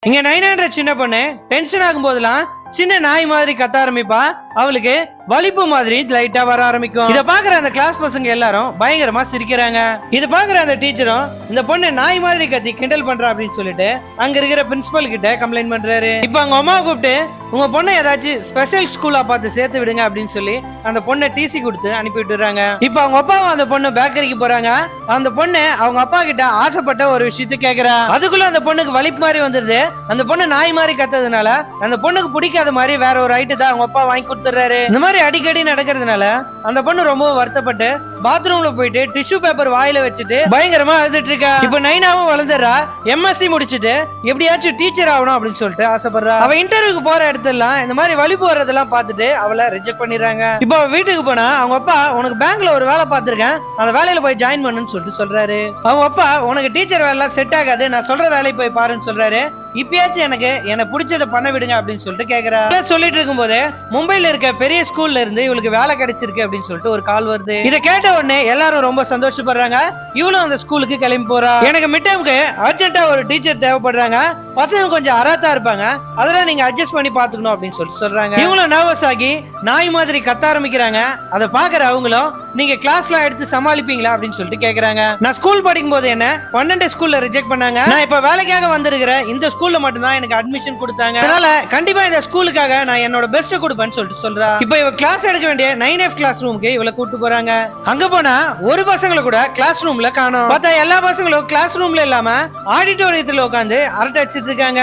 இங்க நைனான்ற சின்ன பொண்ணு டென்ஷன் ஆகும் போதெல்லாம் சின்ன நாய் மாதிரி கத்த ஆரம்பிப்பா. அவளுக்கு வலிப்பு மாதிரி லைட்டா வர ஆரம்பிக்கும். இத பாக்குற அந்த கிளாஸ் பசங்க எல்லாரும் பயங்கரமா சிரிக்கிறாங்க. இத பாக்குற அந்த டீச்சரும் இந்த பொண்ணு நாய் மாதிரி கத்தி கிண்டல் பண்றா அப்படின்னு சொல்லிட்டு அங்க இருக்கிற பிரின்சிபல் கிட்ட கம்ப்ளைண்ட் பண்றாரு. இப்ப அவங்க அம்மா கூப்பிட்டு உங்க பொண்ணை ஏதாச்சும் ஸ்பெஷல் ஸ்கூலா பார்த்து சேர்த்து விடுங்க அப்படின்னு சொல்லி அந்த பொண்ணை டிசி கொடுத்து அனுப்பி விட்டுறாங்க. இப்ப அவங்க அப்பாவும் அந்த பொண்ணு பேக்கரிக்கு போறாங்க. அந்த பொண்ணு அவங்க அப்பா கிட்ட ஆசைப்பட்ட ஒரு விஷயத்த கேக்குறா. அதுக்குள்ள அந்த பொண்ணுக்கு வலிப்பு மாதிரி வந்துருது. அந்த பொண்ணு நாய் மாதிரி கத்ததுனால அந்த பொண்ணுக்கு பிடிக்காத மாதிரி வேற ஒரு ஐட்டு தான் அவங்க அப்பா வாங்கி கொடுத்துறாரு. இந்த மாதிரி அடிக்கடி நடக்கிறதுனால அந்த பொண்ணு ரொம்ப வருத்தப்பட்டு பாத்ரூம்ல போயிட்டு டிஷ்யூ பேப்பர் வாயில வச்சுட்டு பயங்கரமா அழுதுட்டு இருக்கா. இப்ப நைனாவும் வளர்ந்துறா. எம்எஸ்சி முடிச்சுட்டு எப்படியாச்சும் டீச்சர் ஆகணும் அப்படின்னு சொல்லிட்டு ஆசைப்படுறா. அவ இன்டர்வியூக்கு போற இடத்துலாம் இந்த மாதிரி வலிப்பு வர்றதெல்லாம் பார்த்துட்டு அவளை ரிஜெக்ட் பண்ணிடுறாங்க. இப்போ வீட்டுக்கு போனா அவங்க அப்பா உனக்கு பேங்க்ல ஒரு வேலை பார்த்திருக்கேன், அந்த வேலையில போய் ஜாயின் பண்ணுன்னு சொல்லிட்டு சொல்றாரு. அவங்க அப்பா உனக்கு டீச்சர் வேலை செட் ஆகாது, நான் சொல்ற வேலையை போய் பாருன்னு சொல்றாரு. இப்பயாச்சும் எனக்கு பிடிச்சதை பண்ண விடுங்க அப்படின்னு சொல்லிட்டு கேக்குறா. சொல்லிட்டு இருக்கும் போது மும்பைல இருக்க பெரிய ஸ்கூல்ல இருந்து இவளுக்கு வேலை கிடைச்சிருக்கு அப்படின்னு சொல்லிட்டு ஒரு கால் வருது. இதை கேட்ட உடனே எல்லாரும் ரொம்ப சந்தோஷப்படுறாங்க. இவளும் அந்த ஸ்கூலுக்கு கிளம்பி போறா. எனக்கு மிட் டேர்முக்கு அர்ஜென்ட்டா ஒரு டீச்சர் தேவைப்படுறாங்க, பசங்க கொஞ்சம் அராத்தா இருப்பாங்க, அதெல்லாம் நீங்க அட்ஜஸ்ட் பண்ணி பாத்துக்கணும் அப்படின்னு சொல்லிட்டு சொல்றாங்க. இவங்களும் நர்வஸ் ஆகி நாய் மாதிரி கத்த ஆரம்பிக்கிறாங்க. அதை பாக்குற அவங்களும் நீங்க கிளாஸ்லாம் எடுத்து சமாளிப்பீங்களா அப்படின்னு சொல்லிட்டு கேக்குறாங்க. நான் ஸ்கூல் படிக்கும் போது என்ன 12 ஸ்கூல்ல ரிஜெக்ட் பண்ணாங்க, நான் இப்ப வேலைக்காக வந்திருக்கிற இந்த ஸ்கூல்ல மட்டும் தான் எனக்கு அட்மிஷன் கொடுத்தாங்க, அதனால கண்டிப்பா இந்த ஸ்கூலுக்காக நான் என்னோட பெஸ்ட் கொடுப்பேன்னு சொல்லிட்டு சொல்றா. இப்போ இவ கிளாஸ் எடுக்க வேண்டிய 9F கிளாஸ் ரூமுக்கு இவளை கூட்டு போறாங்க. அங்க போனா ஒரு பசங்களை கூட கிளாஸ் ரூம்ல காணோம். பார்த்தா எல்லா பசங்களும் கிளாஸ் ரூம்ல இல்லாம ஆடிட்டோரியத்துல உட்காந்து அரட்டை அடிச்சிட்டு இருக்காங்க.